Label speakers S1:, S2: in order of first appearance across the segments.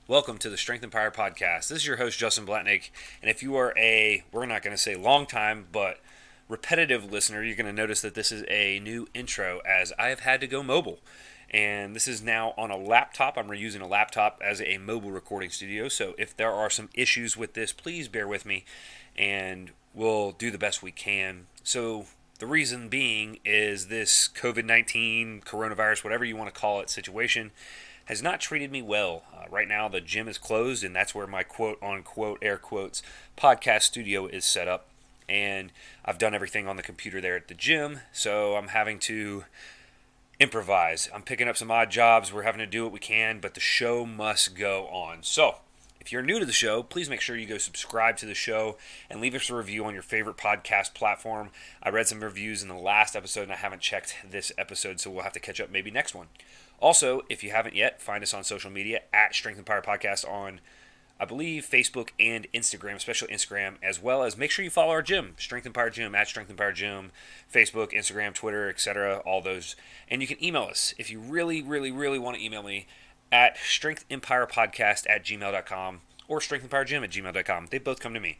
S1: Welcome to the Strength and Power Podcast. This is your host, Justin Blatnick. And if you are we're not going to say long time, but repetitive listener, you're going to notice that this is a new intro as I have had to go mobile. And this is now on a laptop. I'm reusing a laptop as a mobile recording studio. So if there are some issues with this, please bear with me and we'll do the best we can. So the reason being is this COVID-19, coronavirus, whatever you want to call it, situation has not treated me well. Right now, the gym is closed, and that's where my quote unquote, air quotes, podcast studio is set up. And I've done everything on the computer there at the gym, so I'm having to improvise. I'm picking up some odd jobs. We're having to do what we can, but the show must go on. So, if you're new to the show, please make sure you go subscribe to the show and leave us a review on your favorite podcast platform. I read some reviews in the last episode, and I haven't checked this episode, so we'll have to catch up maybe next one. Also, if you haven't yet, find us on social media at Strength and Power Podcast on, I believe, Facebook and Instagram, especially Instagram, as well as make sure you follow our gym, Strength and Power Gym, at Strength and Power Gym, Facebook, Instagram, Twitter, etc., all those. And you can email us if you really, really, really want to email me at strengthendempirepodcast@gmail.com or strengthandpowergym@gmail.com. They both come to me.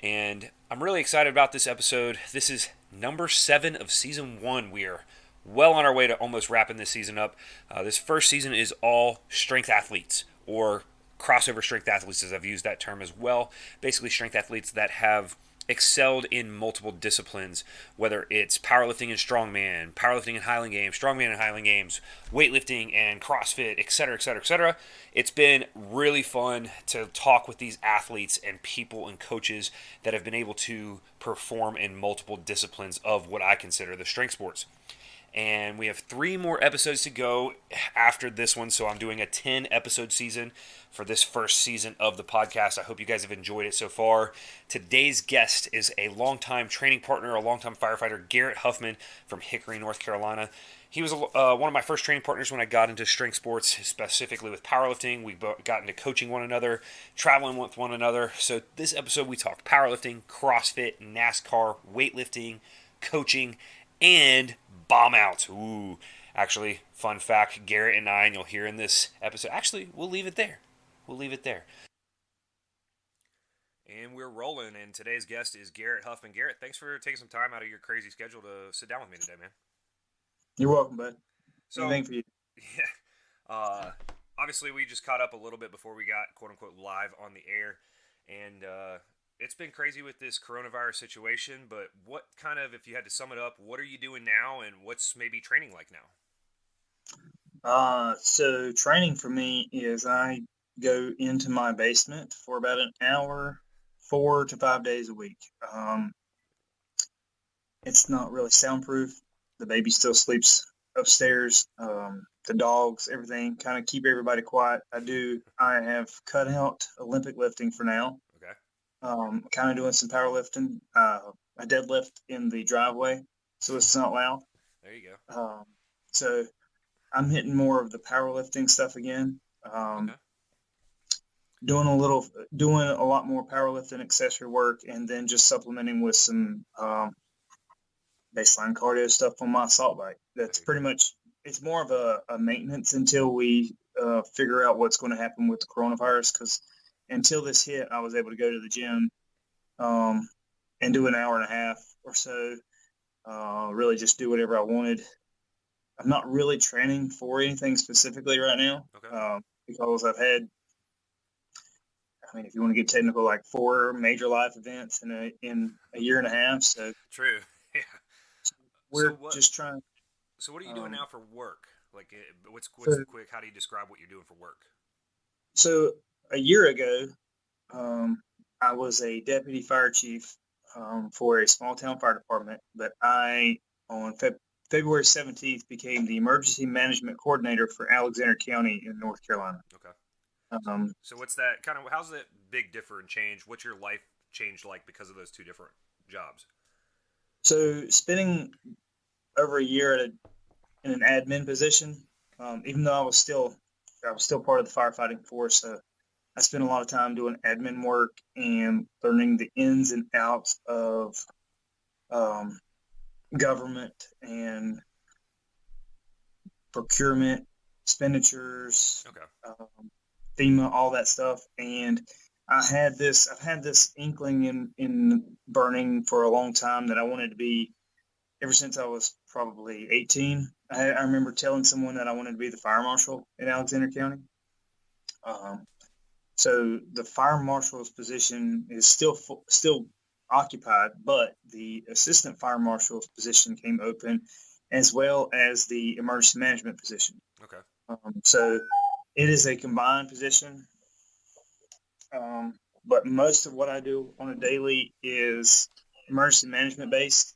S1: And I'm really excited about this episode. This is number 7 of season 1. We are well on our way to almost wrapping this season up. This first season is all strength athletes, or crossover strength athletes, as I've used that term as well. Basically, strength athletes that have excelled in multiple disciplines, whether it's powerlifting and strongman, powerlifting and Highland Games, strongman and Highland Games, weightlifting and CrossFit, etc., etc., etc. It's been really fun to talk with these athletes and people and coaches that have been able to perform in multiple disciplines of what I consider the strength sports. And we have 3 more episodes to go after this one, so I'm doing a 10-episode season for this first season of the podcast. I hope you guys have enjoyed it so far. Today's guest is a longtime training partner, a longtime firefighter, Garrett Huffman from Hickory, North Carolina. He was one of my first training partners when I got into strength sports, specifically with powerlifting. We got into coaching one another, traveling with one another. So this episode we talked powerlifting, CrossFit, NASCAR, weightlifting, coaching, and bomb outs. Ooh, actually, fun fact, Garrett and I, and you'll hear in this episode, actually, we'll leave it there. We'll leave it there. And we're rolling, and today's guest is Garrett Huffman. Garrett, thanks for taking some time out of your crazy schedule to sit down with me today, man.
S2: You're welcome, bud.
S1: So,
S2: Anything for you.
S1: yeah, obviously, we just caught up a little bit before we got, quote unquote, live on the air, and it's been crazy with this coronavirus situation, but what kind of, if you had to sum it up, what are you doing now, and what's maybe training like now?
S2: So training for me is I go into my basement for about an hour, 4 to 5 days a week. It's not really soundproof. The baby still sleeps upstairs. The dogs, everything, kind of keep everybody quiet. I have cut out Olympic lifting for now.
S1: Okay.
S2: Kind of doing some powerlifting. I deadlift in the driveway, so it's not loud.
S1: There you go.
S2: So I'm hitting more of the powerlifting stuff again.
S1: Okay.
S2: Doing a lot more powerlifting accessory work, and then just supplementing with some baseline cardio stuff on my assault bike. That's pretty much, it's more of a maintenance until we figure out what's going to happen with the coronavirus. Because until this hit, I was able to go to the gym and do an hour and a half or so. Really just do whatever I wanted. I'm not really training for anything specifically right now.
S1: Okay.
S2: Because I've had, if you want to get technical, like 4 major life events in a year and a half. So
S1: True. Yeah.
S2: we're just trying.
S1: So what are you doing now for work? Like, what's
S2: So,
S1: quick? How do you describe what you're doing for work?
S2: so a year ago, I was a deputy fire chief for a small town fire department, but I, on February 17th, became the emergency management coordinator for Alexander County in North Carolina.
S1: Okay.
S2: Um,
S1: So what's that kind of? How's that big differ and change? What's your life changed like because of those 2 different jobs?
S2: so spending over a year in an admin position, even though I was still part of the firefighting force. So I spent a lot of time doing admin work and learning the ins and outs of government and procurement expenditures,
S1: Okay.
S2: FEMA, all that stuff. And I've had this inkling in burning for a long time that I wanted to be ever since I was probably 18. I remember telling someone that I wanted to be the fire marshal in Alexander County. So the fire marshal's position is still occupied, but the assistant fire marshal's position came open, as well as the emergency management position.
S1: Okay.
S2: So it is a combined position. But most of what I do on a daily is emergency management based.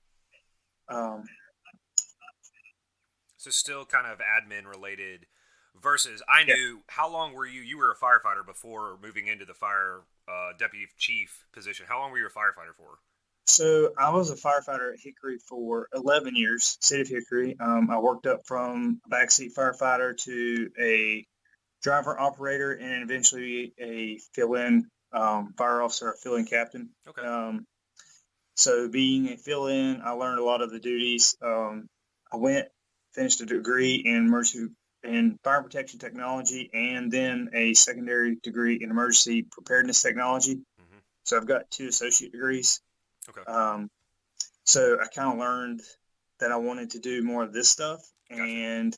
S1: So still kind of admin related versus I knew how long were you were a firefighter before moving into the fire deputy chief position. How long were you a firefighter for?
S2: So I was a firefighter at Hickory for 11 years, city of Hickory. I worked up from a backseat firefighter to a driver operator and eventually a fill-in fire officer, a fill-in captain.
S1: Okay.
S2: So being a fill-in, I learned a lot of the duties. I finished a degree in fire protection technology, and then a secondary degree in emergency preparedness technology.
S1: Mm-hmm.
S2: So I've got 2 associate degrees.
S1: Okay.
S2: So I kind of learned that I wanted to do more of this stuff, and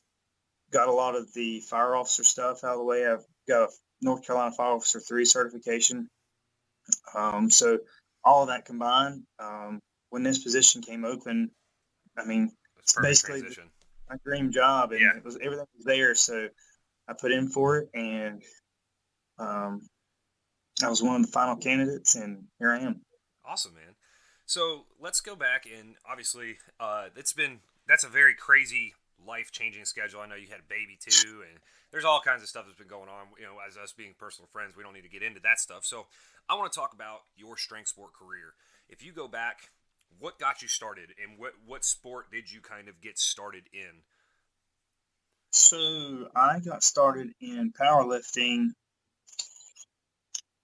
S2: got a lot of the fire officer stuff out of the way. I've got a North Carolina Fire Officer 3 certification. So all of that combined, when this position came open, I mean, it's basically my dream job, and everything was there. So I put in for it, and I was one of the final candidates, and here I am.
S1: Awesome, man. So let's go back, and obviously, that's a very crazy, life-changing schedule. I know you had a baby too, and there's all kinds of stuff that's been going on. As us being personal friends, we don't need to get into that stuff. So I want to talk about your strength sport career. If you go back, what got you started, and what sport did you kind of get started in?
S2: So I got started in powerlifting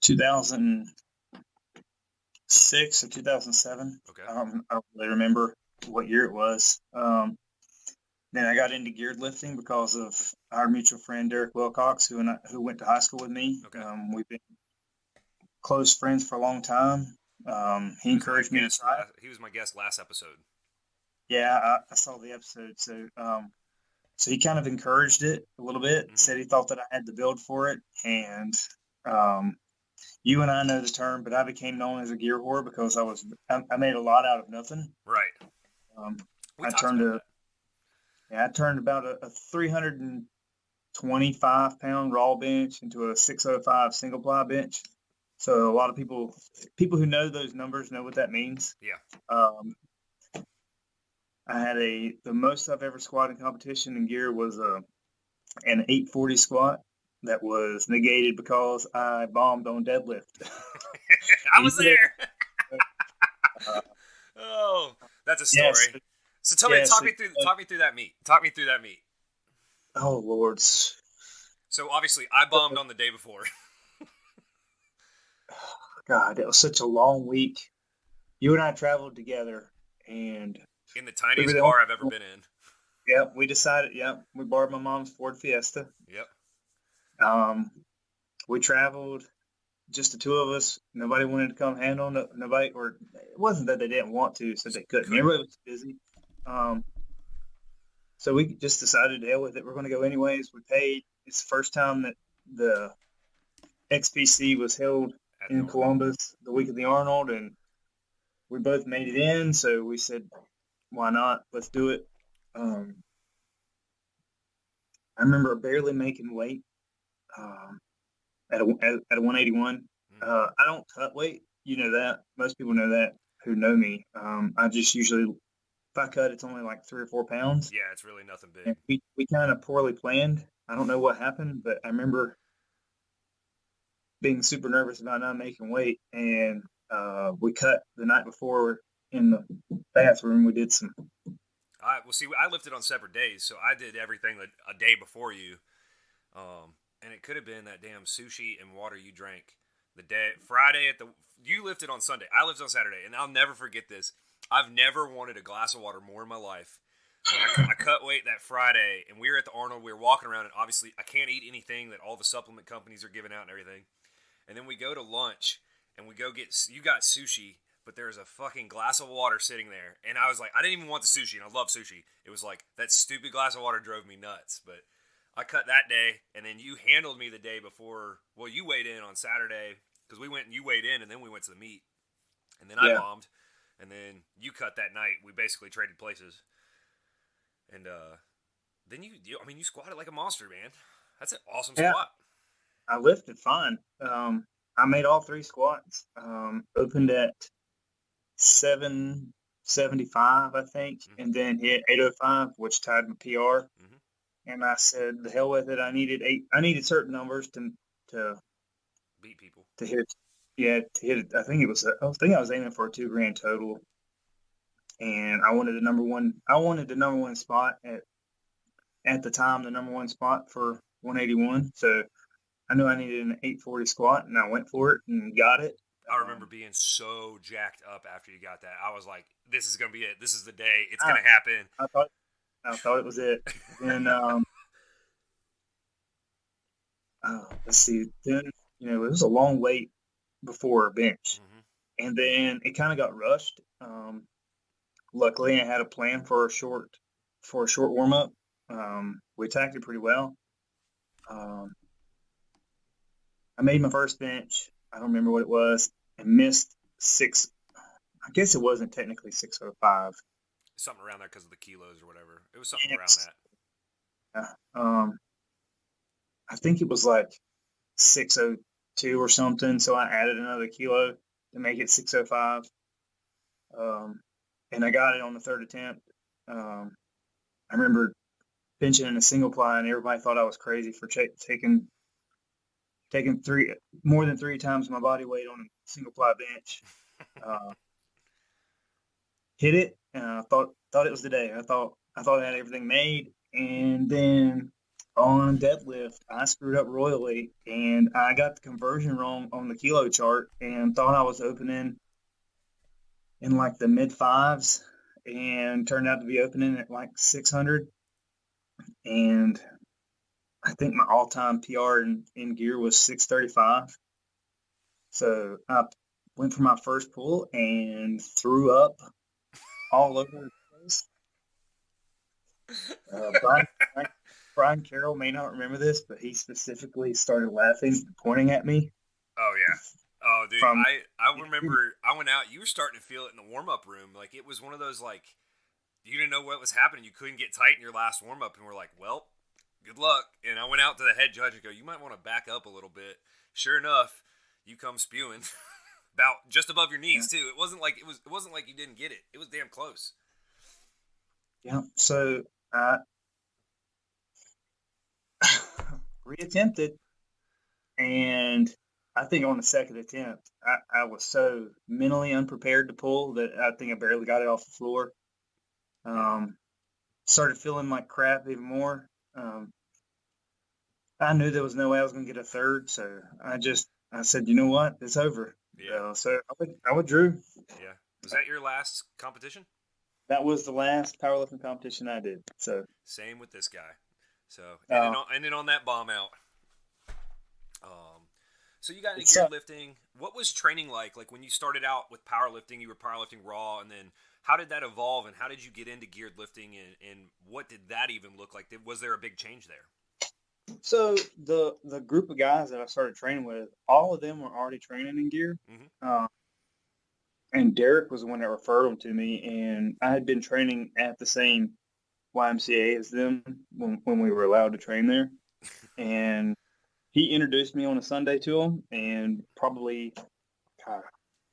S2: 2006 or 2007.
S1: Okay.
S2: I don't really remember what year it was. Then I got into geared lifting because of our mutual friend Derek Wilcox, who went to high school with me.
S1: Okay.
S2: We've been close friends for a long time. He encouraged me to try.
S1: He was my guest last episode.
S2: Yeah, I saw the episode. So he kind of encouraged it a little bit. Mm-hmm. Said he thought that I had the build for it, and you and I know the term, but I became known as a gear whore because I made a lot out of nothing.
S1: Right.
S2: I turned about a 325 pound raw bench into a 605 single ply bench. So a lot of people who know those numbers know what that means.
S1: Yeah.
S2: I had the most I've ever squatted in competition in gear was an 840 squat that was negated because I bombed on deadlift.
S1: I was there. Oh, that's a story. Yes. So talk me through that meet. Talk me through that meet.
S2: Oh, lords.
S1: So obviously I bombed on the day before.
S2: God, it was such a long week. You and I traveled together, and
S1: in the tiniest car I've ever been in.
S2: Yep, we decided. Yep, we borrowed my mom's Ford Fiesta.
S1: Yep.
S2: We traveled, just the 2 of us. Nobody wanted to come handle nobody, or it wasn't that they didn't want to, so they couldn't. Everybody was busy. So we just decided to hell with it. We're going to go anyways. We paid. It's the first time that the XPC was held in Columbus the week of the Arnold, and we both made it in. So we said, why not? Let's do it. I remember barely making weight at a 181. I don't cut weight. You know that. Most people know that who know me. I just usually, if I cut, it's only like 3 or 4 pounds.
S1: Yeah, it's really nothing big.
S2: And we kind of poorly planned. I don't know what happened, but I remember being super nervous about not making weight, and we cut the night before in the bathroom. We did some.
S1: I lifted on separate days, so I did everything a day before you, and it could have been that damn sushi and water you drank the day Friday you lifted on Sunday. I lifted on Saturday, and I'll never forget this. I've never wanted a glass of water more in my life. when I cut weight that Friday, and we were at the Arnold. We were walking around, and obviously I can't eat anything that all the supplement companies are giving out and everything. And then we go to lunch, and we go get you got sushi, but there's a fucking glass of water sitting there, and I was like, I didn't even want the sushi, and I love sushi. It was like that stupid glass of water drove me nuts, but. I cut that day, and then you handled me the day before. Well, you weighed in on Saturday because we went and you weighed in, and then we went to the meet, and then I
S2: Yeah.
S1: bombed, and then you cut that night. We basically traded places, and then I mean, you squatted like a monster, man. That's an awesome
S2: Yeah.
S1: squat.
S2: I lifted fine. I made all 3 squats. Opened at 775, I think,
S1: Mm-hmm.
S2: and then hit 805, which tied my PR.
S1: Mm-hmm.
S2: And I said, "The hell with it." I needed 8. I needed certain numbers to
S1: Beat people.
S2: to hit. Yeah, to hit it. I think it was. I think I was aiming for a 2 grand total, and I wanted the number one. I wanted the number one spot at the time, the number one spot for 181. So I knew I needed an 840 squat, and I went for it and got it.
S1: I remember being so jacked up after you got that. I was like, "This is gonna be it. This is the day. It's
S2: I,
S1: gonna happen."
S2: I thought I thought it was it. Then let's see. Then it was a long wait before bench,
S1: Mm-hmm.
S2: and then it kind of got rushed. Luckily, I had a plan for a short warm up. We attacked it pretty well. Um, I made my first bench. I don't remember what it was, and missed 6. I guess it wasn't technically 605.
S1: Something around there because of the kilos or whatever. It was something around that.
S2: Yeah. I think it was like 602 or something. So I added another kilo to make it 605. And I got it on the third attempt. I remember benching in a single ply, and everybody thought I was crazy for taking more than 3 times my body weight on a single ply bench. Uh, Hit it, and I thought it was the day. I thought I had everything made, and then on deadlift, I screwed up royally, and I got the conversion wrong on the kilo chart, and thought I was opening in like the mid fives, and turned out to be opening at like 600. And I think my all-time PR in gear was 635. So I went for my first pull and threw up all over the place. Brian, Brian Carroll may not remember this, but he specifically started laughing, pointing at me
S1: Oh yeah. Oh dude,
S2: from.
S1: I remember I went out. You were starting to feel it in the warm up room. Like it was one of those like you didn't know what was happening. You couldn't get tight in your last warm up, and we're like, well, good luck. And I went out to the head judge and go, you might want to back up a little bit. Sure enough, you come spewing about just above your knees too. It wasn't like it wasn't like you didn't get it. It was damn close.
S2: Yeah, so I reattempted, and I think on the second attempt, I was so mentally unprepared to pull that I think I barely got it off the floor. Started feeling like crap even more. I knew there was no way I was going to get a third, so I said, you know what, it's over.
S1: Yeah.
S2: So I withdrew.
S1: Yeah. Was that your last competition?
S2: That was the last powerlifting competition I did. So
S1: Same with this guy. So
S2: uh,
S1: ended on that bomb out. Um, so you got into
S2: it's
S1: geared lifting. What was training like? Like when you started out with powerlifting, you were powerlifting raw, and then how did that evolve, and how did you get into geared lifting, and what did that even look like? Was there a big change there?
S2: so the group of guys that I started training with, all of them were already training in gear.
S1: Mm-hmm.
S2: Uh, and Derek was the one that referred them to me, and I had been training at the same YMCA as them when we were allowed to train there. And he introduced me on a Sunday to him, and probably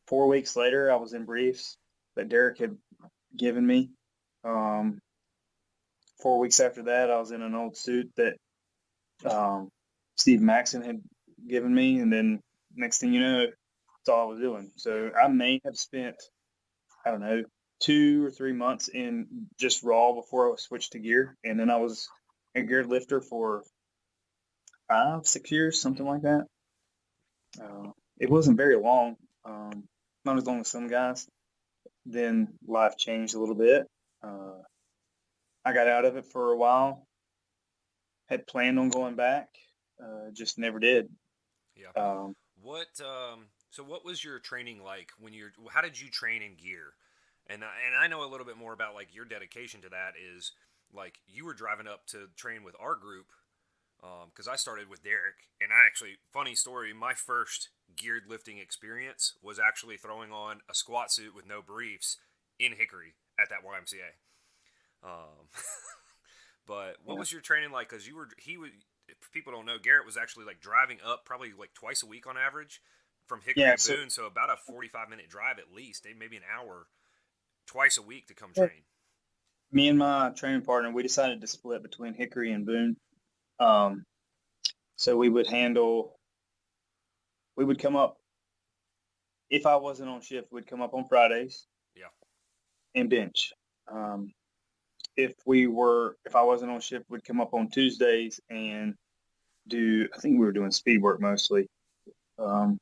S2: 4 weeks later, I was in briefs that Derek had given me. 4 weeks after that, I was in an old suit that Steve Maxon had given me, and then next thing you know, that's all I was doing. So I may have spent, I don't know, 2 or 3 months in just raw before I switched to gear, and then I was a geared lifter for 5, 6 years, something like that. It wasn't very long, not as long as some guys. Then life changed a little bit. I got out of it for a while. Had planned on going back, just never did.
S1: Yeah.
S2: Um,
S1: So what was your training like when you're? How did you train in gear? And I know a little bit more about like your dedication to that is like you were driving up to train with our group because I started with Derek, and I actually, funny story, my first geared lifting experience was actually throwing on a squat suit with no briefs in Hickory at that YMCA. But what
S2: yeah,
S1: was your training like? Because he would. If people don't know, Garrett was actually like driving up probably like twice a week on average from Hickory
S2: yeah.
S1: to
S2: So
S1: Boone, so about a 45-minute drive at least, maybe an hour twice a week to come
S2: yeah,
S1: train.
S2: me and my training partner, we decided to split between Hickory and Boone. Um, so we would come up if I wasn't on shift, we'd come up on Fridays
S1: Yeah,
S2: and bench. Um, if I wasn't on shift, we'd come up on Tuesdays and do. I think we were doing speed work mostly. Um,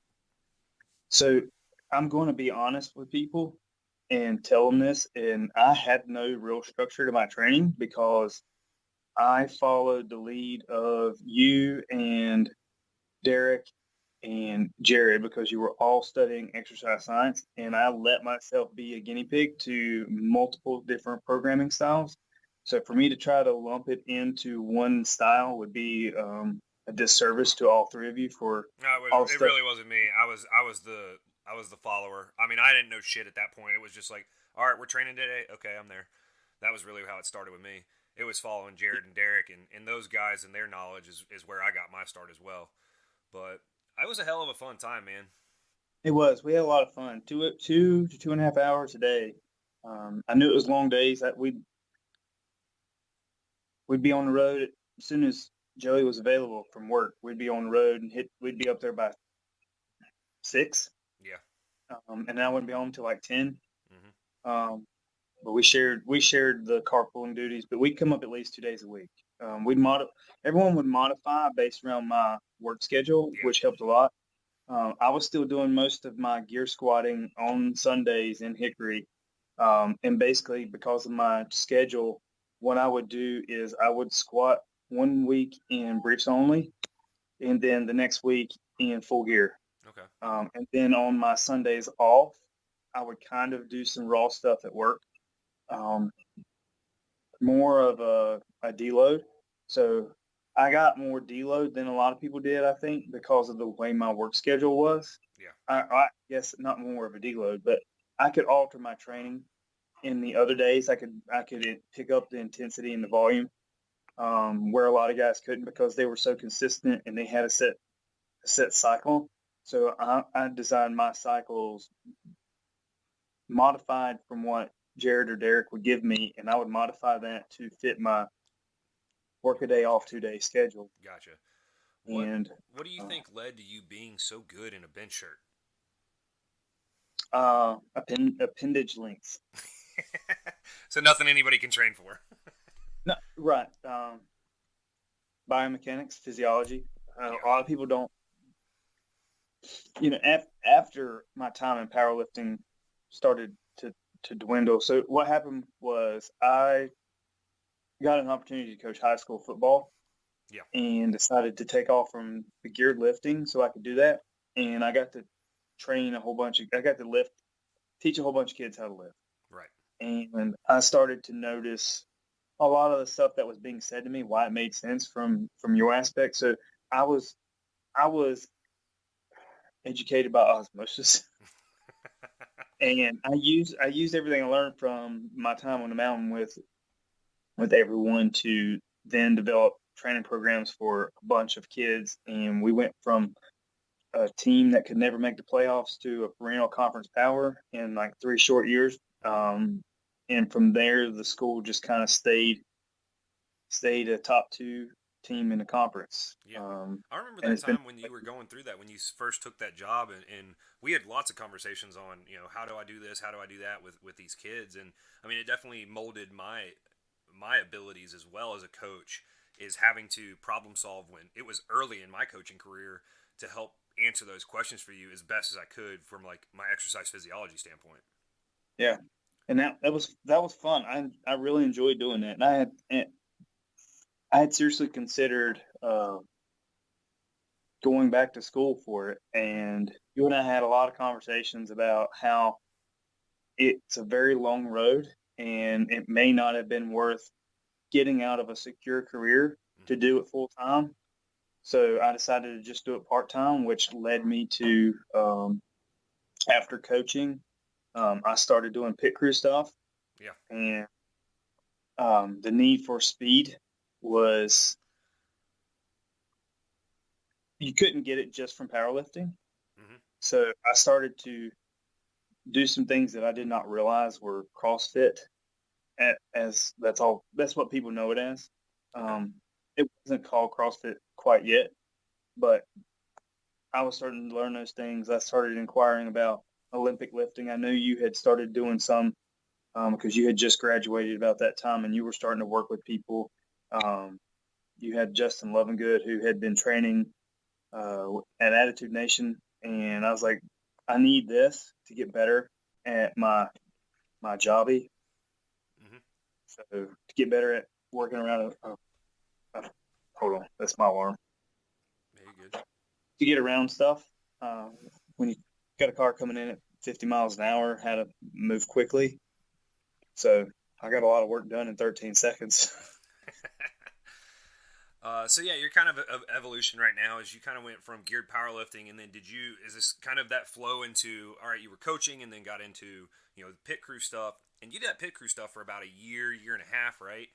S2: so I'm going to be honest with people and tell them this. And I had no real structure to my training because I followed the lead of you and Derek and Jared because you were all studying exercise science, and I let myself be a guinea pig to multiple different programming styles. So for me to try to lump it into one style would be a disservice to all three of you for
S1: no, it was.
S2: all the
S1: It
S2: stuff.
S1: really wasn't me. I was the follower. I mean, I didn't know shit at that point. It was just like, all right, we're training today. Okay, I'm there. That was really how it started with me. It was following Jared and Derek and those guys and their knowledge is where I got my start as well. But it was a hell of a fun time, man.
S2: It was. We had a lot of fun. 2 to 2.5 hours a day. I knew it was long days. That we'd be on the road as soon as Joey was available from work. We'd be on the road and hit. We'd be up there by 6,
S1: Yeah.
S2: and then I wouldn't be home till like 10.
S1: Hmm.
S2: Um, but we shared the carpooling duties, but we'd come up at least 2 days a week. We'd everyone would modify based around my work schedule,
S1: Yeah.
S2: which helped a lot. I was still doing most of my gear squatting on Sundays in Hickory, and basically because of my schedule, what I would do is I would squat one week in briefs only, and then the next week in full gear.
S1: Okay.
S2: And then on my Sundays off, I would kind of do some raw stuff at work, um, more of a deload. So I got more deload than a lot of people did, I think, because of the way my work schedule was.
S1: Yeah.
S2: I guess not more of a deload, but I could alter my training in the other days. I could pick up the intensity and the volume, where a lot of guys couldn't because they were so consistent and they had a set cycle. So I designed my cycles modified from what Jared or Derek would give me, and I would modify that to fit my work a day off 2 day schedule.
S1: Gotcha. What
S2: And
S1: What do you
S2: uh,
S1: think led to you being so good in a bench shirt?
S2: appendage lengths.
S1: So nothing anybody can train for.
S2: No, right. Biomechanics, physiology.
S1: Yeah.
S2: A lot of people don't. After my time in powerlifting started to dwindle. So what happened was I got an opportunity to coach high school football
S1: Yeah.
S2: and decided to take off from the geared lifting so I could do that. And I got to I got to teach a whole bunch of kids how to lift.
S1: Right.
S2: And I started to notice a lot of the stuff that was being said to me, why it made sense from your aspect. So I was I was educated by osmosis, and I used everything I learned from my time on the mountain with everyone to then develop training programs for a bunch of kids, and we went from a team that could never make the playoffs to a perennial conference power in like 3 short years. And from there, the school just kind of stayed a top two team in the conference.
S1: Yeah. I remember
S2: And
S1: that
S2: it's been
S1: time when you were going through that, when you first took that job, and we had lots of conversations on, how do I do this, how do I do that with these kids, and I mean, it definitely molded my abilities as well as a coach, is having to problem solve when it was early in my coaching career to help answer those questions for you as best as I could from like my exercise physiology standpoint.
S2: yeah. And that was fun. I really enjoyed doing that. And I had seriously considered going back to school for it. And you and I had a lot of conversations about how it's a very long road and it may not have been worth getting out of a secure career to do it full time. So I decided to just do it part time, which led me to after coaching, I started doing pit crew stuff,
S1: Yeah.
S2: and the need for speed was you couldn't get it just from powerlifting.
S1: Mm-hmm.
S2: So I started to do some things that I did not realize were CrossFit, as that's what people know it as.
S1: Okay.
S2: It wasn't called CrossFit quite yet, but I was starting to learn those things. I started inquiring about Olympic lifting. I knew you had started doing some because you had just graduated about that time and you were starting to work with people. You had Justin Lovingood who had been training at Attitude Nation, and I was like, I need this to get better at my jobby.
S1: Mm-hmm.
S2: So to get better at working around hold on, that's my alarm.
S1: Very good.
S2: To get around stuff when you got a car coming in at 50 miles an hour, how to move quickly. So I got a lot of work done in 13 seconds.
S1: So yeah, you're kind of evolution right now as you kind of went from geared powerlifting, and then is this kind of that flow into, all right, you were coaching and then got into, the pit crew stuff, and you did that pit crew stuff for about a year and a half, right?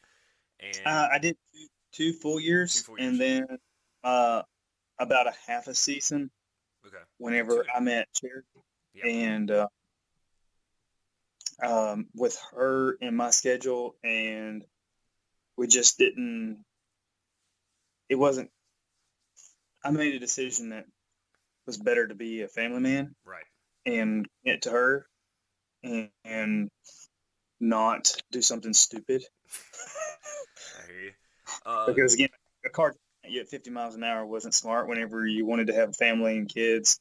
S1: And
S2: I did two full
S1: two
S2: years
S1: full
S2: and
S1: years.
S2: then uh, about a half a season
S1: Okay. Two
S2: whenever
S1: and a
S2: I
S1: half.
S2: met Cherokee.
S1: Yeah.
S2: And with her in my schedule, and we just didn't, it wasn't, I made a decision that was better to be a family man
S1: Right.
S2: and get to her and not do something stupid.
S1: I hear you.
S2: Because again, a car at 50 miles an hour wasn't smart whenever you wanted to have a family and kids.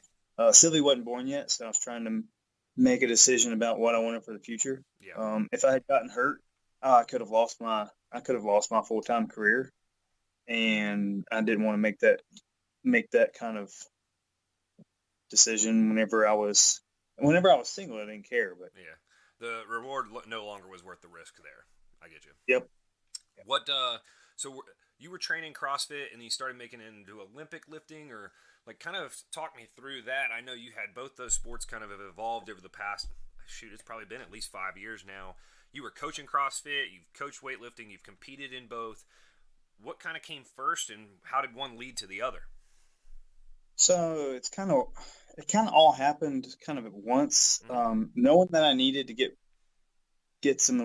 S2: Sylvie wasn't born yet, so I was trying to make a decision about what I wanted for the future.
S1: Yeah.
S2: If I had gotten hurt, I could have lost my full time career, and I didn't want to make that kind of decision whenever I was single. I didn't care, but
S1: Yeah. The reward no longer was worth the risk there. I get you.
S2: yep.
S1: What? So you were training CrossFit and you started making it into Olympic lifting, or like kind of talk me through that. I know you had both those sports kind of have evolved over the past. Shoot, it's probably been at least 5 years now. You were coaching CrossFit, you've coached weightlifting, you've competed in both. What kind of came first, and how did one lead to the other?
S2: So it kind of all happened kind of at once.
S1: Mm-hmm.
S2: Knowing that I needed to get some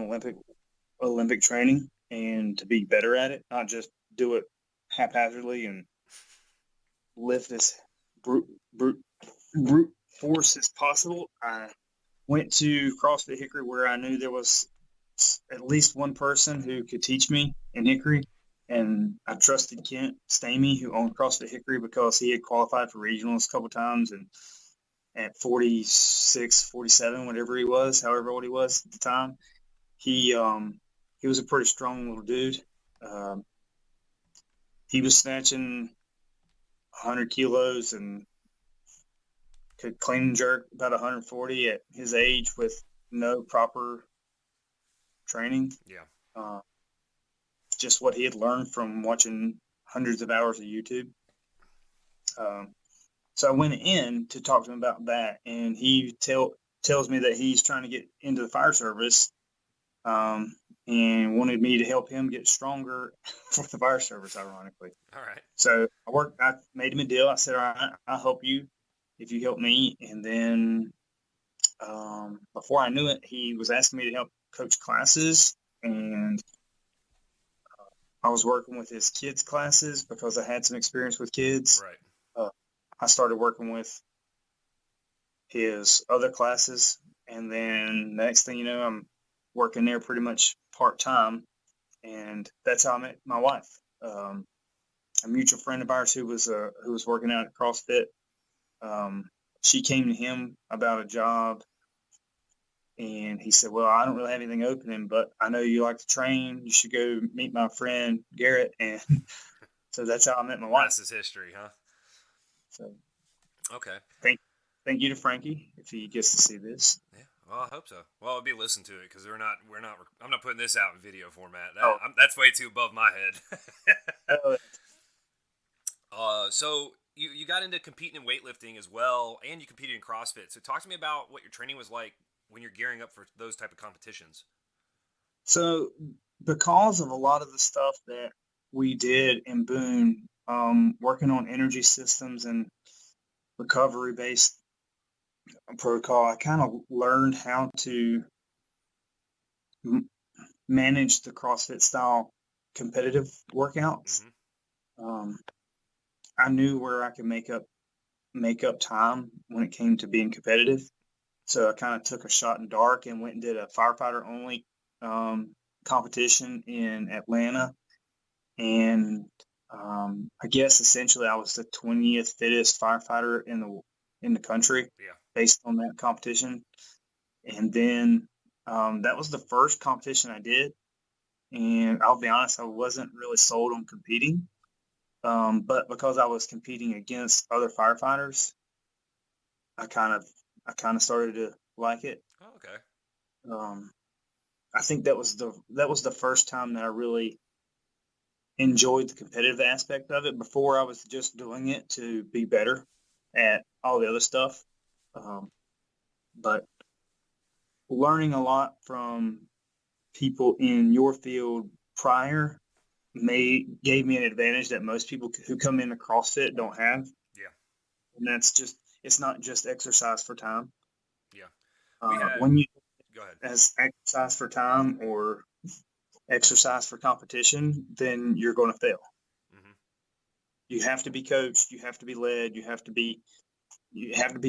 S2: Olympic training and to be better at it, not just do it haphazardly and lift as brute force as possible. I went to CrossFit Hickory where I knew there was at least one person who could teach me in Hickory. And I trusted Kent Stamey, who owned CrossFit Hickory, because he had qualified for regionals a couple times. And at 46, 47, whatever he was, however old he was at the time, he was a pretty strong little dude. Um, he was snatching 100 kilos and could clean and jerk about 140 at his age with no proper training.
S1: Yeah.
S2: Just what he had learned from watching hundreds of hours of YouTube. So I went in to talk to him about that, and he tells me that he's trying to get into the fire service, and wanted me to help him get stronger for the fire service, ironically.
S1: All right.
S2: So I made him a deal. I said, all right, I'll help you if you help me. And then before I knew it, he was asking me to help coach classes, and I was working with his kids' classes because I had some experience with kids.
S1: Right.
S2: I started working with his other classes, and then next thing you know, I'm working there pretty much part-time, and that's how I met my wife. A mutual friend of ours who was working out at CrossFit. She came to him about a job And he said, well, I don't really have anything opening, but I know you like to train. You should go meet my friend Garrett. And so that's how I met my wife.
S1: Rest is history, huh?
S2: So
S1: Okay.
S2: thank you to Frankie if he gets to see this.
S1: Yeah. Well, I hope so. Well, I'll be listening to it because I'm not putting this out in video format.
S2: Oh,
S1: That's way too above my head.
S2: oh,
S1: So you got into competing in weightlifting as well, and you competed in CrossFit. So talk to me about what your training was like when you're gearing up for those type of competitions.
S2: so because of a lot of the stuff that we did in Boone, working on energy systems and recovery based protocol, I kind of learned how to manage the CrossFit style competitive workouts.
S1: Mm-hmm.
S2: Um, I knew where I could make up time when it came to being competitive. So I kind of took a shot in dark and went and did a firefighter only competition in Atlanta. And I guess essentially I was the 20th fittest firefighter in the country
S1: Yeah.
S2: based on that competition. And then that was the first competition I did. And I'll be honest, I wasn't really sold on competing. But because I was competing against other firefighters, I kind of started to like it.
S1: Oh, okay.
S2: Um, I think that was the first time that I really enjoyed the competitive aspect of it. Before I was just doing it to be better at all the other stuff. Um, but learning a lot from people in your field prior gave me an advantage that most people who come into CrossFit don't have.
S1: Yeah.
S2: And that's just it's not just exercise for time.
S1: Yeah. We had.
S2: When you
S1: Go ahead.
S2: as exercise for time or exercise for competition, then you're going to fail.
S1: Mm-hmm.
S2: You have to be coached. You have to be led. You have to be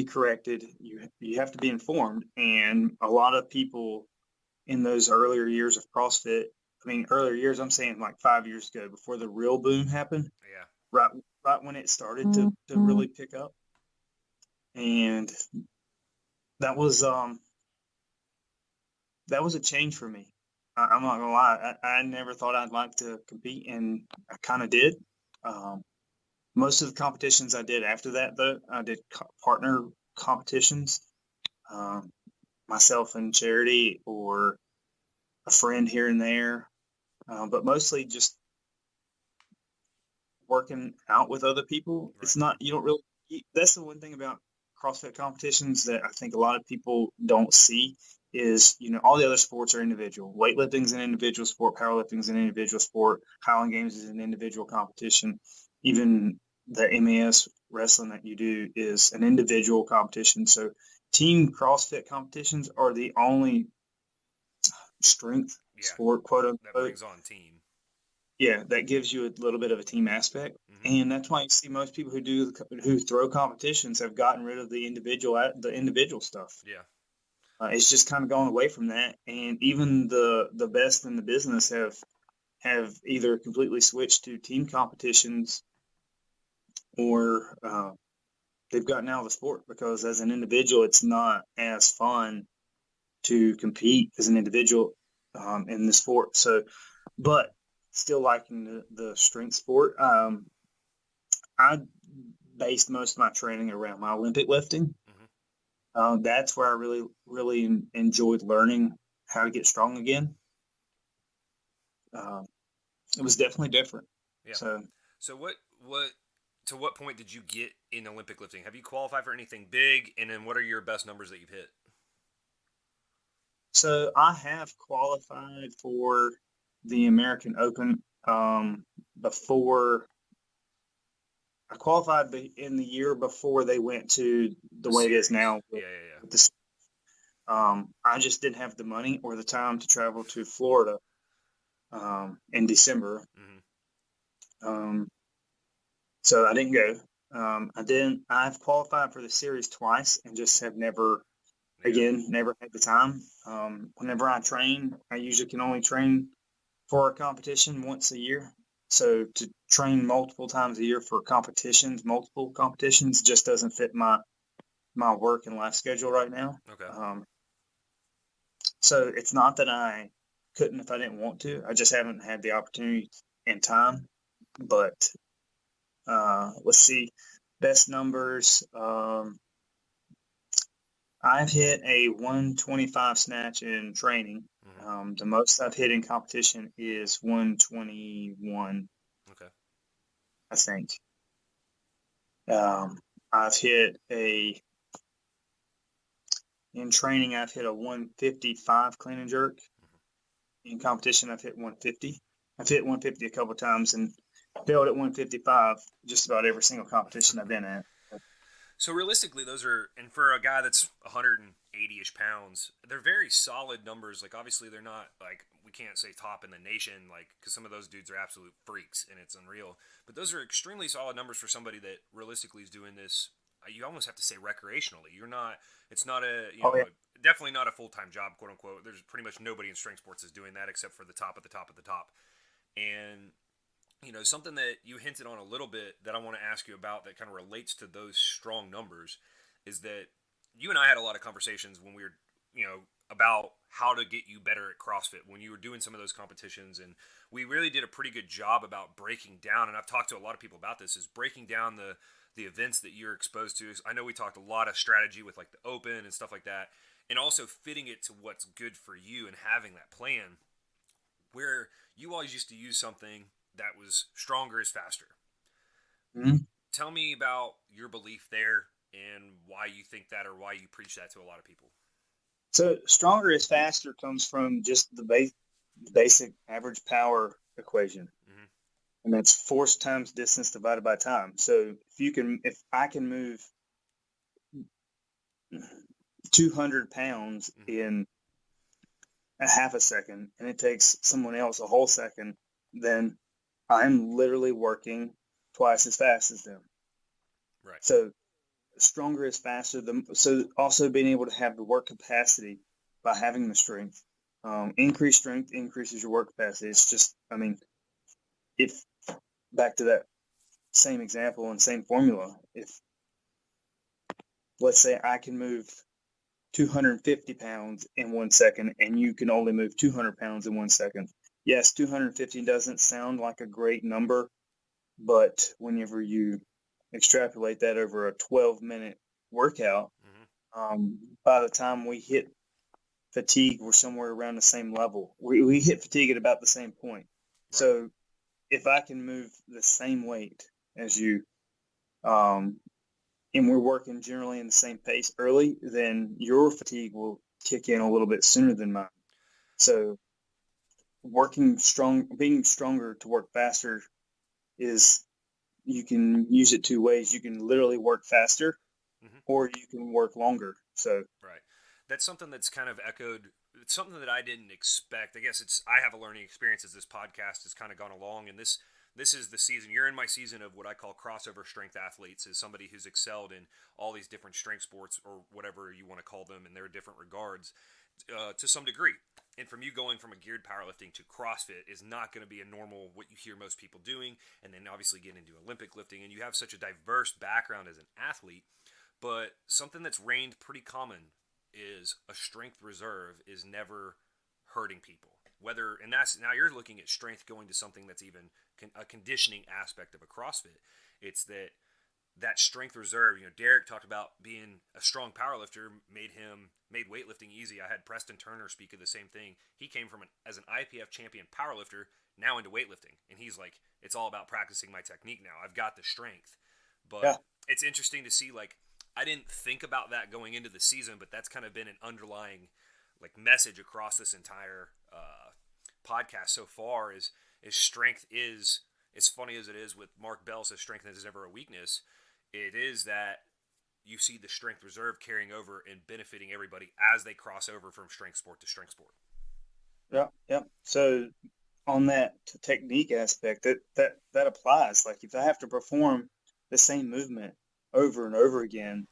S2: corrected. You have to be informed. And a lot of people in those earlier years of CrossFit, I mean, earlier years, I'm saying like 5 years ago, before the real boom happened,
S1: Yeah.
S2: right when it started to really pick up, and that was a change for me. I'm not gonna lie. I never thought I'd like to compete, and I kind of did. Um, most of the competitions I did after that, though, I did partner competitions, um, myself and charity or a friend here and there, but mostly just working out with other people.
S1: Right.
S2: It's not you don't really. That's the one thing about CrossFit competitions that I think a lot of people don't see is all the other sports are individual. Weightlifting is an individual sport. Powerlifting is an individual sport. Highland Games is an individual competition. Even the MAS wrestling that you do is an individual competition. So team CrossFit competitions are the only strength
S1: Yeah.
S2: sport, quote
S1: That
S2: unquote.
S1: brings on team.
S2: Yeah, that gives you a little bit of a team aspect,
S1: Mm-hmm.
S2: and that's why you see most people who throw competitions have gotten rid of the individual stuff.
S1: Yeah.
S2: It's just kind of gone away from that, and even the best in the business have either completely switched to team competitions or they've gotten out of the sport because as an individual, it's not as fun to compete as an individual in the sport. So, but still liking the strength sport. I based most of my training around my Olympic lifting.
S1: Mm-hmm.
S2: That's where I really, really enjoyed learning how to get strong again. Um, it was definitely different.
S1: Yeah.
S2: So,
S1: So what to what point did you get in Olympic lifting? Have you qualified for anything big? And then what are your best numbers that you've hit?
S2: so I have qualified for the American Open before I qualified in the year before they went to the way it is
S1: Series.
S2: now.
S1: Yeah, yeah,
S2: With this, I just didn't have the money or the time to travel to Florida in December.
S1: yeah. Mm-hmm.
S2: Um, so I didn't go. I didn't. I've qualified for the series twice and just have
S1: Yeah.
S2: never had the time. Whenever I train, I usually can only train for a competition once a year. So to train multiple times a year for multiple competitions, just doesn't fit my work and life schedule right now.
S1: Okay.
S2: Um, So it's not that I couldn't if I didn't want to. I just haven't had the opportunity and time. But let's see, best numbers. I've hit a 125 snatch in training.
S1: Mm-hmm.
S2: The most I've hit in competition is 121,
S1: Okay.
S2: I think. Um, I've hit a in training. I've hit a 155 clean and jerk. In competition, I've hit 150. I've hit 150 a couple times and failed at 155 just about every single competition I've been at.
S1: So realistically, those are, and for a guy that's 180-ish pounds, they're very solid numbers. Like obviously, they're not like we can't say top in the nation, like because some of those dudes are absolute freaks and it's unreal. But those are extremely solid numbers for somebody that realistically is doing this. You almost have to say recreationally. You're not. It's not a
S2: Oh yeah,
S1: definitely not a full time job, quote unquote. There's pretty much nobody in strength sports is doing that except for the top of the top of the top. And something that you hinted on a little bit that I want to ask you about that kind of relates to those strong numbers is that you and I had a lot of conversations when we were, about how to get you better at CrossFit when you were doing some of those competitions. And we really did a pretty good job about breaking down. And I've talked to a lot of people about this is breaking down the events that you're exposed to. I know we talked a lot of strategy with like the open and stuff like that, and also fitting it to what's good for you and having that plan where you always used to use something that was stronger is faster.
S2: mm-hmm.
S1: Tell me about your belief there and why you think that or why you preach that to a lot of people.
S2: So stronger is faster comes from just the basic average power equation,
S1: Mm-hmm.
S2: and that's force times distance divided by time. So if I can move 200 pounds
S1: Mm-hmm.
S2: in a half a second, and it takes someone else a whole second, then I'm literally working twice as fast as them.
S1: Right.
S2: So stronger is faster. So also being able to have the work capacity by having the strength. Increased strength increases your work capacity. It's just, I mean, if back to that same example and same formula, if let's say I can move 250 pounds in 1 second and you can only move 200 pounds in 1 second. Yes, 250 doesn't sound like a great number, but whenever you extrapolate that over a 12-minute workout,
S1: Mm-hmm.
S2: by the time we hit fatigue, we're somewhere around the same level. We hit fatigue at about the same point.
S1: Right.
S2: So if I can move the same weight as you, um, and we're working generally in the same pace early, then your fatigue will kick in a little bit sooner than mine. So being stronger to work faster is you can use it two ways. You can literally work faster
S1: Mm-hmm.
S2: or you can work longer. So
S1: Right. That's something that's kind of echoed. It's something that I didn't expect. I guess I have a learning experience as this podcast has kind of gone along, and this is the season. You're in my season of what I call crossover strength athletes, as somebody who's excelled in all these different strength sports or whatever you want to call them in their different regards to some degree. And from you going from a geared powerlifting to CrossFit is not going to be a normal what you hear most people doing, and then obviously get into Olympic lifting, and you have such a diverse background as an athlete. But something that's reigned pretty common is a strength reserve is never hurting people. Whether and that's now you're looking at strength going to something that's even a conditioning aspect of a CrossFit. It's that strength reserve. Derek talked about being a strong powerlifter made weightlifting easy. I had Preston Turner speak of the same thing. He came from as an IPF champion powerlifter now into weightlifting, and he's like, it's all about practicing my technique now. I've got the strength,
S2: yeah,
S1: but it's interesting to see like I didn't think about that going into the season, but that's kind of been an underlying like message across this entire podcast so far is strength is as funny as it is with Mark Bell says strength is never a weakness. It is that you see the strength reserve carrying over and benefiting everybody as they cross over from strength sport to strength sport.
S2: yeah, yeah. So on that technique aspect, that applies. Like if I have to perform the same movement over and over again,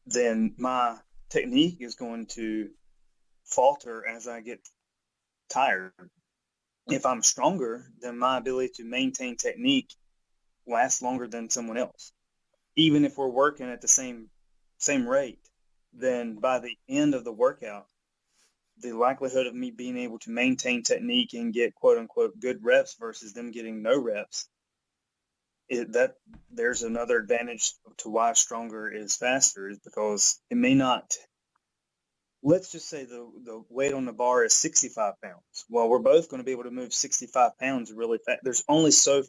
S2: then my technique is going to falter as I get tired. If I'm stronger, then my ability to maintain technique lasts longer than someone else. Even if we're working at the same rate,
S1: Mm-hmm.
S2: then by the end of the workout, the likelihood of me being able to maintain technique and get quote unquote good reps versus them getting no reps, there's another advantage to why stronger is faster, is because it may not. Let's just say the weight on the bar is 65 pounds. Well, we're both going to be able to move 65 pounds really fast. There's only so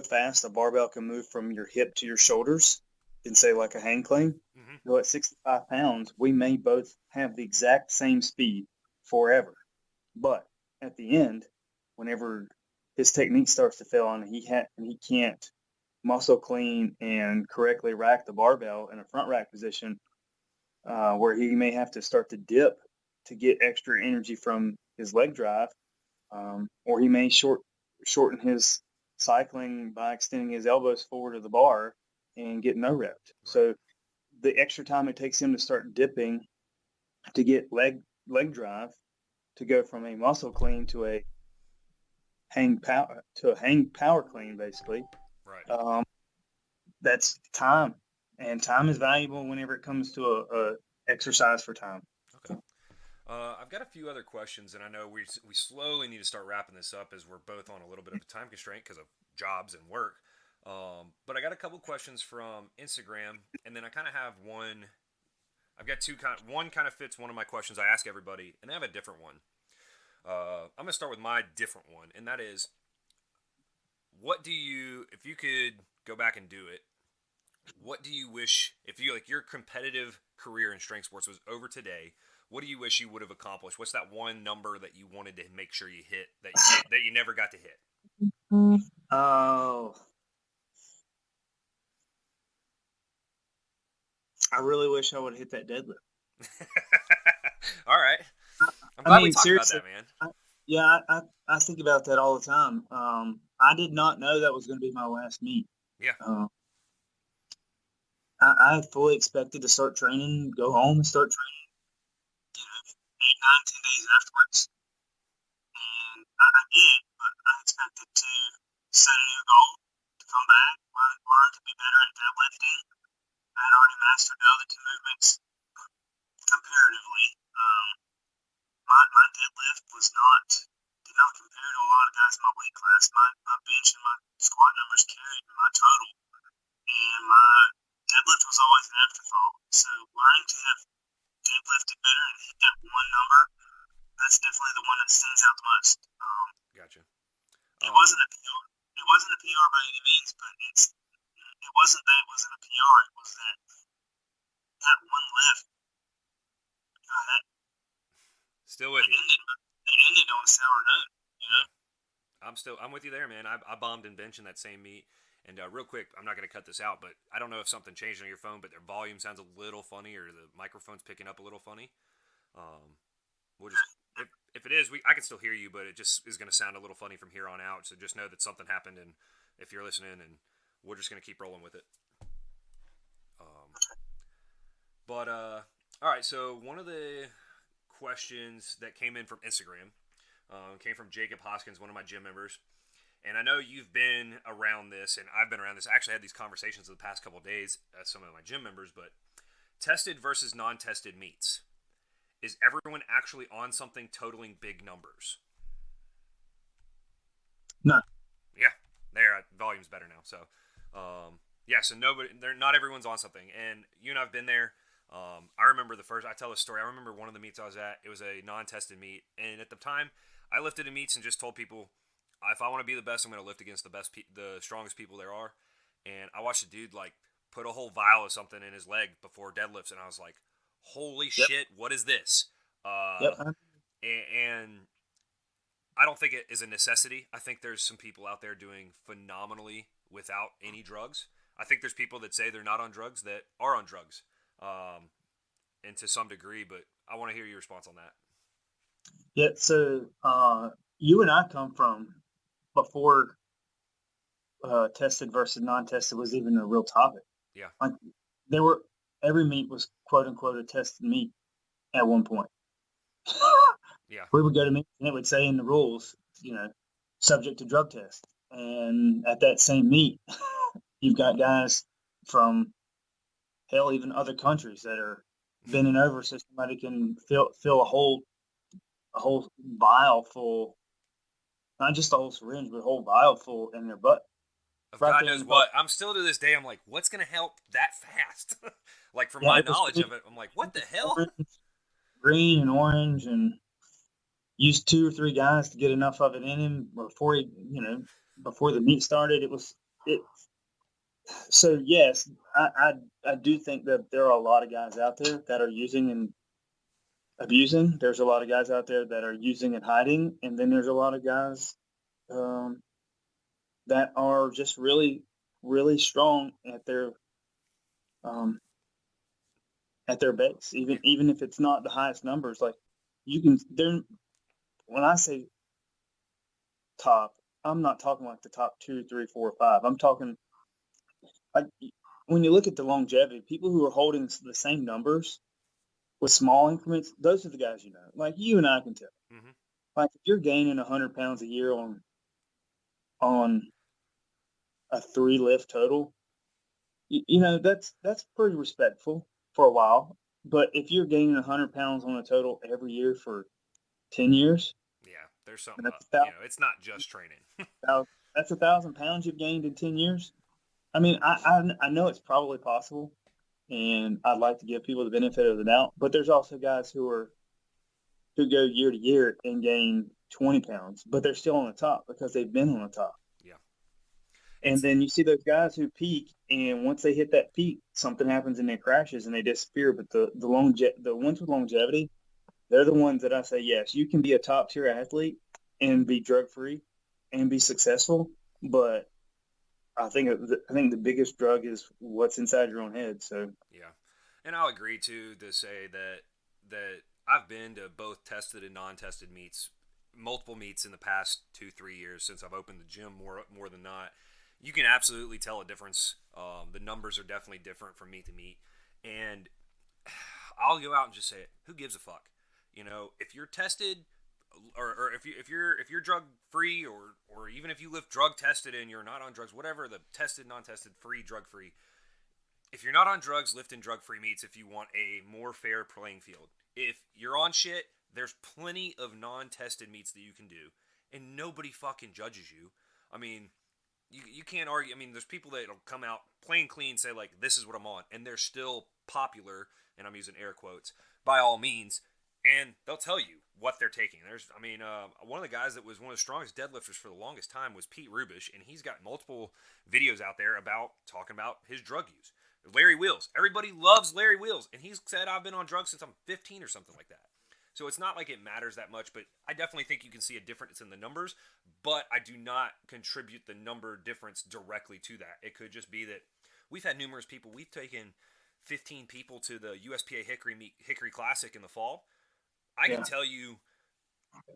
S2: fast a barbell can move from your hip to your shoulders in, say, like a hang clean.
S1: Mm-hmm.
S2: So at 65 pounds, we may both have the exact same speed forever. But at the end, whenever his technique starts to fail and he can't muscle clean and correctly rack the barbell in a front rack position, where he may have to start to dip to get extra energy from his leg drive, or he may shorten his cycling by extending his elbows forward of the bar and get no rep. Right. So the extra time it takes him to start dipping to get leg drive to go from a muscle clean to a hang power clean, basically.
S1: Right.
S2: That's time, and time is valuable whenever it comes to a exercise for time.
S1: Okay. I've got a few other questions, and I know we slowly need to start wrapping this up as we're both on a little bit of a time constraint because of jobs and work. But I got a couple questions from Instagram, and then I kind of have one. I've got one kind of fits one of my questions I ask everybody, and I have a different one. I'm gonna start with my different one, and that is, if you could go back and do it, what do you wish, if you like your competitive career in strength sports was over today, what do you wish you would have accomplished? What's that one number that you wanted to make sure you hit that you never got to hit?
S2: Oh, I really wish I would have hit that deadlift.
S1: All right. I'm glad we talked about that, man.
S2: I think about that all the time. I did not know that was going to be my last meet.
S1: Yeah.
S2: I fully expected to start training, go home and start training, 8, 9, 10 days afterwards. And I did, but I expected to set a new goal, to come back, learn to be better at deadlifting. I had already mastered the other two movements comparatively. My deadlift did not compare to a lot of guys in my weight class. My bench and my squat numbers carried my total, and my deadlift was always an afterthought. So learning to have deadlifted better and hit that one number, that's definitely the one that stands out the most.
S1: Gotcha.
S2: It wasn't a PR. It wasn't a PR by any means, but it wasn't that it wasn't a PR. It was that one lift.
S1: Still with you.
S2: It ended on a sour note. You know?
S1: I'm with you there, man. I bombed in bench in that same meet. And real quick, I'm not going to cut this out, but I don't know if something changed on your phone, but their volume sounds a little funny, or the microphone's picking up a little funny. We'll just, if it is, I can still hear you, but it just is going to sound a little funny from here on out. So just know that something happened, and if you're listening, and we're just going to keep rolling with it. All right. So one of the questions that came in from Instagram came from Jacob Hoskins, one of my gym members. And I know you've been around this, and I've been around this. I actually had these conversations the past couple of days at some of my gym members, but tested versus non-tested meets. Is everyone actually on something totaling big numbers?
S2: No.
S1: Yeah, volume's better now. So, so not everyone's on something. And you and I've been there. I remember I tell this story. I remember one of the meets I was at. It was a non-tested meet, and at the time, I lifted in meets and just told people, if I want to be the best, I'm going to lift against the strongest people there are. And I watched a dude like put a whole vial of something in his leg before deadlifts, and I was like, "Holy shit, what is this?" And I don't think it is a necessity. I think there's some people out there doing phenomenally without any drugs. I think there's people that say they're not on drugs that are on drugs, and to some degree. But I want to hear your response on that.
S2: Yeah. So you and I come from before tested versus non-tested was even a real topic.
S1: Yeah.
S2: Like every meet was quote unquote a tested meet at one point.
S1: Yeah.
S2: We would go to meet and it would say in the rules, subject to drug test. And at that same meet, you've got guys from hell, even other countries that are bending over so somebody can fill a whole vial full, not just a whole syringe, but a whole vial full in their butt,
S1: Of
S2: right
S1: God
S2: there in
S1: knows
S2: the butt.
S1: what. I'm still to this day, I'm like, what's going to help that fast? Like, from
S2: Yeah,
S1: my
S2: it was
S1: knowledge
S2: green,
S1: of it, I'm like, what the hell?
S2: orange, green and orange, and used two or three guys to get enough of it in him before before the meet started. It was it. So yes, I do think that there are a lot of guys out there that are using and abusing. There's a lot of guys out there that are using and hiding, and then there's a lot of guys um, that are just really, really strong um, at their base.
S1: Yeah.
S2: Even if it's not the highest numbers, like you can. They're when I say top, I'm not talking like the top two, three, four, five. I'm talking like when you look at the longevity, people who are holding the same numbers with small increments, those are the guys you know. Like you and I can tell.
S1: Mm-hmm.
S2: Like if you're gaining 100 pounds a year on a 3 lift total, that's pretty respectful for a while. But if you're gaining 100 pounds on a total every year for 10 years,
S1: Yeah, there's something
S2: that's
S1: up.
S2: a
S1: It's not just training.
S2: thousand, that's 1,000 pounds you've gained in 10 years. I mean, I know it's probably possible, and I'd like to give people the benefit of the doubt. But there's also guys who go year to year and gain 20 pounds, but they're still on the top because they've been on the top.
S1: Yeah.
S2: And
S1: It's,
S2: then you see those guys who peak, and once they hit that peak, something happens and they crashes and they disappear. But the ones with longevity, they're the ones that I say, yes, you can be a top tier athlete and be drug free and be successful. But I think the biggest drug is what's inside your own head. So
S1: yeah. And I'll agree, too, to say that I've been to both tested and non-tested meets, multiple meets in the past 2-3 years since I've opened the gym more than not. You can absolutely tell a difference. The numbers are definitely different from meet to meet, and I'll go out and just say it. Who gives a fuck? If you're tested, or if you're drug free, or even if you live drug tested and you're not on drugs, whatever the tested, non-tested, free, drug free. If you're not on drugs, lift in drug free meets if you want a more fair playing field. If you're on shit, there's plenty of non-tested meets that you can do, and nobody fucking judges you. I mean, you can't argue. I mean, there's people that'll come out plain clean, say like, "This is what I'm on," and they're still popular, and I'm using air quotes, by all means, and they'll tell you what they're taking. One of the guys that was one of the strongest deadlifters for the longest time was Pete Rubish, and he's got multiple videos out there about talking about his drug use. Larry Wheels, everybody loves Larry Wheels, and he's said I've been on drugs since I'm 15 or something like that. So it's not like it matters that much, but I definitely think you can see a difference in the numbers, but I do not contribute the number difference directly to that. It could just be that we've had numerous people. We've taken 15 people to the USPA Hickory Classic in the fall. I can
S2: yeah,
S1: tell you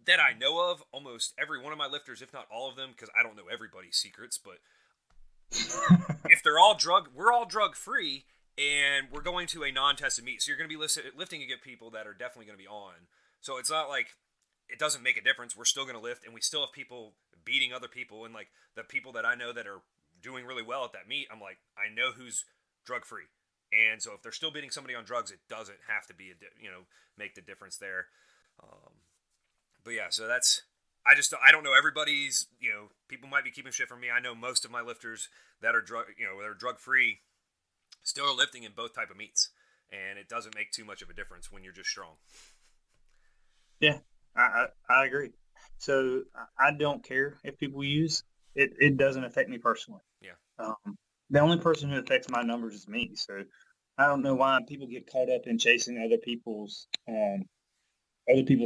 S1: that I know of almost every one of my lifters, if not all of them, because I don't know everybody's secrets, but if we're all drug free, and we're going to a non-tested meet. So you're going to be lifting against people that are definitely going to be on. So it's not like it doesn't make a difference. We're still going to lift, and we still have people beating other people. And like the people that I know that are doing really well at that meet, I'm like, I know who's drug free. And so if they're still beating somebody on drugs, it doesn't have to be make the difference there. Um, but yeah, so that's I don't know everybody's. People might be keeping shit from me. I know most of my lifters that are drug free still are lifting in both type of meets, and it doesn't make too much of a difference when you're just strong.
S2: yeah, I agree. So I don't care if people use it. It doesn't affect me personally.
S1: Yeah,
S2: The only person who affects my numbers is me. So I don't know why people get caught up in chasing other people's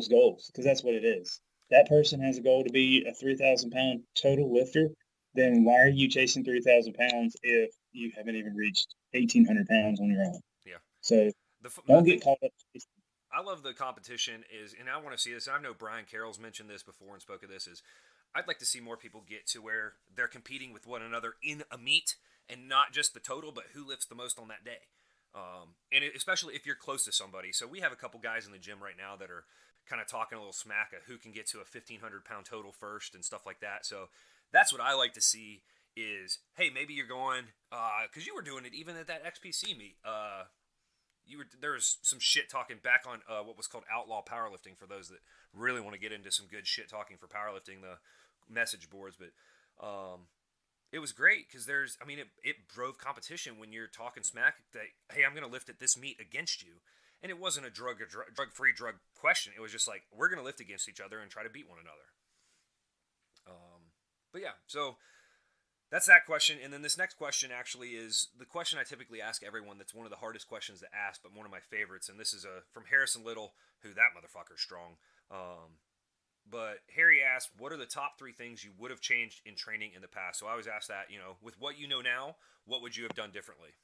S2: goals, because that's what it is. That person has a goal to be a 3,000 pound total lifter. Then why are you chasing 3,000 pounds if you haven't even reached 1,800 pounds on your own?
S1: yeah.
S2: So
S1: The
S2: don't get
S1: thing
S2: caught up.
S1: I love the competition is, and I want to see this. And I know Brian Carroll's mentioned this before and spoke of this. Is I'd like to see more people get to where they're competing with one another in a meet, and not just the total, but who lifts the most on that day. Especially if you're close to somebody. So we have a couple guys in the gym right now that are kind of talking a little smack of who can get to a 1,500 pound total first and stuff like that. So that's what I like to see is, hey, maybe you're going, because you were doing it even at that XPC meet. there was some shit talking back on what was called outlaw powerlifting for those that really want to get into some good shit talking for powerlifting, the message boards. But it was great because it drove competition when you're talking smack that, hey, I'm going to lift at this meet against you. And it wasn't a drug-free drug question. It was just like, we're going to lift against each other and try to beat one another. But yeah, so that's that question. And then this next question actually is the question I typically ask everyone. That's one of the hardest questions to ask, but one of my favorites. And this is from Harrison Little, who that motherfucker's strong. But Harry asked, what are the top 3 things you would have changed in training in the past? So I always ask that, with what you know now, what would you have done differently?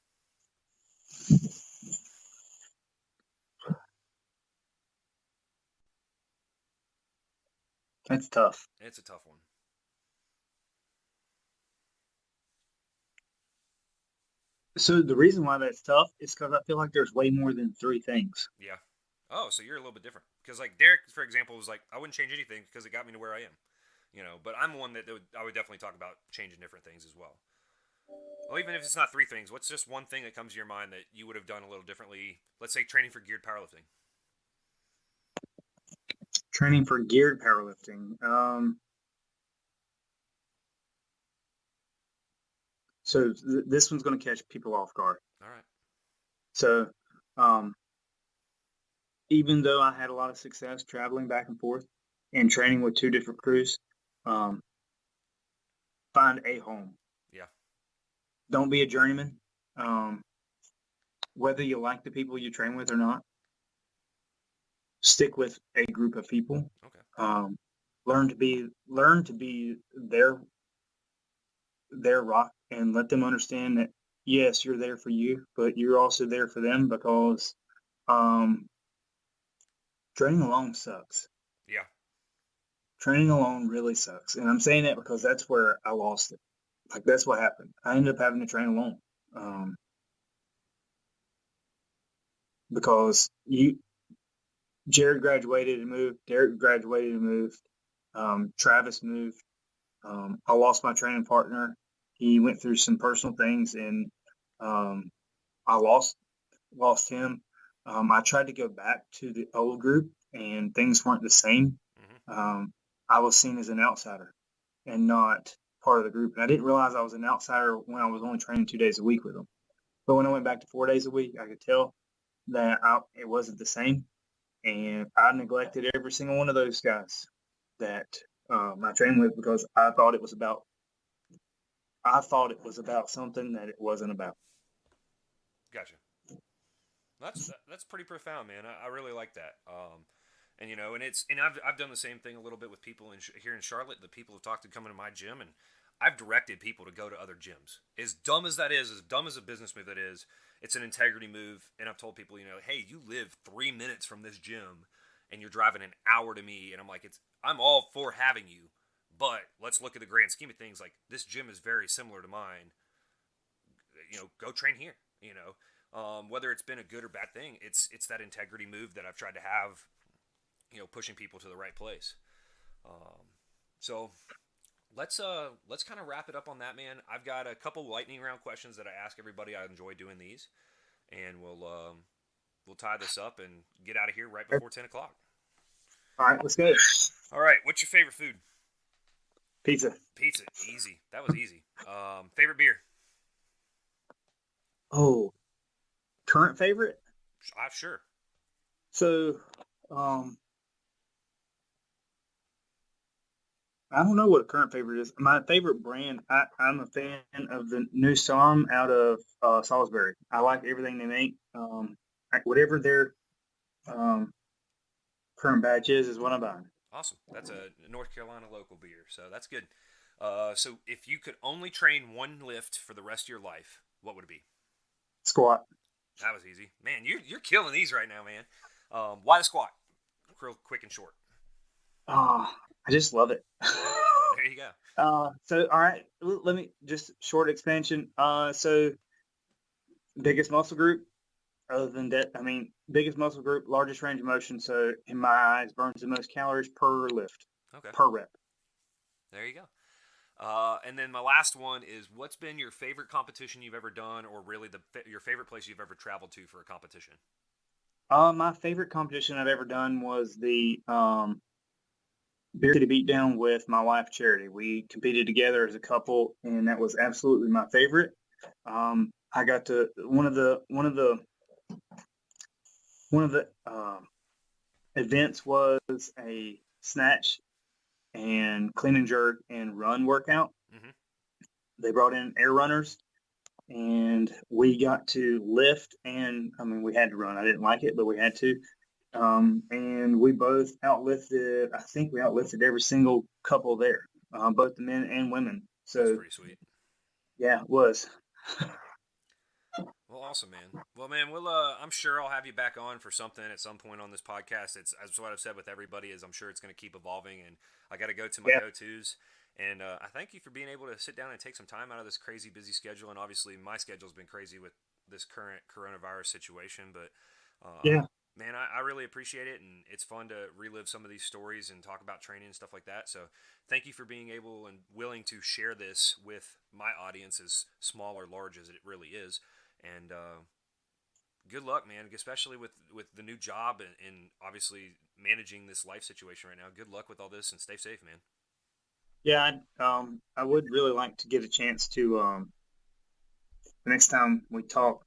S2: That's tough.
S1: It's a tough one.
S2: So the reason why that's tough is because I feel like there's way more than 3 things.
S1: Yeah. Oh, so you're a little bit different. Because like Derek, for example, was like, I wouldn't change anything because it got me to where I am. But I'm one that I would definitely talk about changing different things as well. Well, even if it's not 3 things, what's just one thing that comes to your mind that you would have done a little differently? Let's say training for geared powerlifting.
S2: Training for geared powerlifting. So this one's going to catch people off guard.
S1: All right.
S2: So, even though I had a lot of success traveling back and forth and training with 2 different crews, find a home.
S1: Yeah.
S2: Don't be a journeyman. Whether you like the people you train with or not, stick with a group of people.
S1: Okay.
S2: Learn to be their rock and let them understand that yes, you're there for you, but you're also there for them because training alone sucks.
S1: Yeah.
S2: Training alone really sucks. And I'm saying that because that's where I lost it. Like, that's what happened. I ended up having to train alone. Because Jared graduated and moved, Derek graduated and moved, Travis moved. I lost my training partner. He went through some personal things, and I lost him. I tried to go back to the old group, and things weren't the same.
S1: Mm-hmm.
S2: I was seen as an outsider and not part of the group. And I didn't realize I was an outsider when I was only training 2 days a week with them. But when I went back to 4 days a week, I could tell that it wasn't the same. And I neglected every single one of those guys that I trained with because I thought it was about something that it wasn't about.
S1: Gotcha. That's pretty profound, man. I really like that. And I've done the same thing a little bit with people here in Charlotte. The people have talked to coming to my gym, and I've directed people to go to other gyms. As dumb as that is, as dumb as a business move that is, it's an integrity move. And I've told people, hey, you live 3 minutes from this gym, and you're driving an hour to me, and I'm like, I'm all for having you, but let's look at the grand scheme of things. Like, this gym is very similar to mine. Go train here. Whether it's been a good or bad thing, it's that integrity move that I've tried to have, pushing people to the right place. So let's kind of wrap it up on that, man. I've got a couple lightning round questions that I ask everybody. I enjoy doing these, and we'll tie this up and get out of here right before 10 o'clock.
S2: All right, let's go.
S1: All right, what's your favorite food?
S2: Pizza.
S1: Pizza, easy. That was easy. Favorite beer?
S2: Oh, current favorite?
S1: Sure.
S2: So, I don't know what a current favorite is. My favorite brand, I'm a fan of the new Sarm out of Salisbury. I like everything they make. Whatever their current batch is what I'm buying.
S1: Awesome. That's a North Carolina local beer, so that's good. So if you could only train one lift for the rest of your life, what would it be?
S2: Squat.
S1: That was easy. Man, you're killing these right now, man. Why the squat? Real quick and short.
S2: I just love it.
S1: There you go.
S2: So, all right, let me just short expansion. So biggest muscle group, other than that, biggest muscle group, largest range of motion. So in my eyes, burns the most calories per lift,
S1: Okay.
S2: per rep.
S1: There you go. And then my last one is, what's been your favorite competition you've ever done, or really your favorite place you've ever traveled to for a competition?
S2: My favorite competition I've ever done was the Beer City Beatdown with my wife Charity. We competed together as a couple, and that was absolutely my favorite. I got to one of the events was a snatch and clean and jerk and run workout.
S1: Mm-hmm.
S2: They brought in air runners, and we got to lift. And I mean, we had to run. I didn't like it, but we had to. And we both outlifted. I think we outlifted every single couple there, both the men and women.
S1: That's
S2: So
S1: pretty sweet.
S2: yeah, it was.
S1: Well, awesome, man. Well, man, I'm sure I'll have you back on for something at some point on this podcast. It's as what I've said with everybody is I'm sure it's going to keep evolving, and I got to go to my
S2: Yeah,
S1: go-tos. And I thank you for being able to sit down and take some time out of this crazy busy schedule. And obviously, my schedule's been crazy with this current coronavirus situation. But
S2: yeah,
S1: man, I really appreciate it, and it's fun to relive some of these stories and talk about training and stuff like that. So, thank you for being able and willing to share this with my audience, as small or large as it really is. And good luck, man, especially with the new job and obviously managing this life situation right now. Good luck with all this, and stay safe, man.
S2: yeah. I would really like to get a chance to the next time we talk,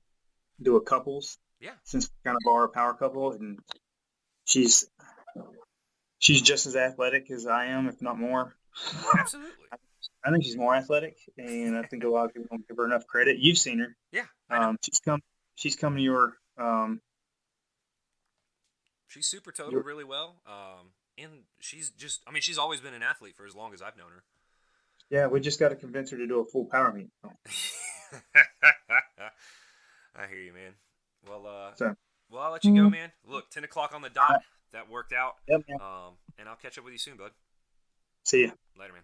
S2: do a couples
S1: Yeah,
S2: since we kind of are a power couple, and she's she's just as athletic as I am, if not more.
S1: absolutely.
S2: I think she's more athletic, and I think a lot of people don't give her enough credit. You've seen her.
S1: Yeah, I know.
S2: She's come to your
S1: She's super totaled
S2: your
S1: really well. And she's just, I mean, she's always been an athlete for as long as I've known
S2: yeah. We just got to convince her to do a full power meet.
S1: her. I hear you, man. Well,
S2: So,
S1: I'll let you go, man. Look, 10 o'clock on the dot.
S2: uh,
S1: That worked out.
S2: yep, man.
S1: And I'll catch up with you soon, bud.
S2: See ya.
S1: Later, man.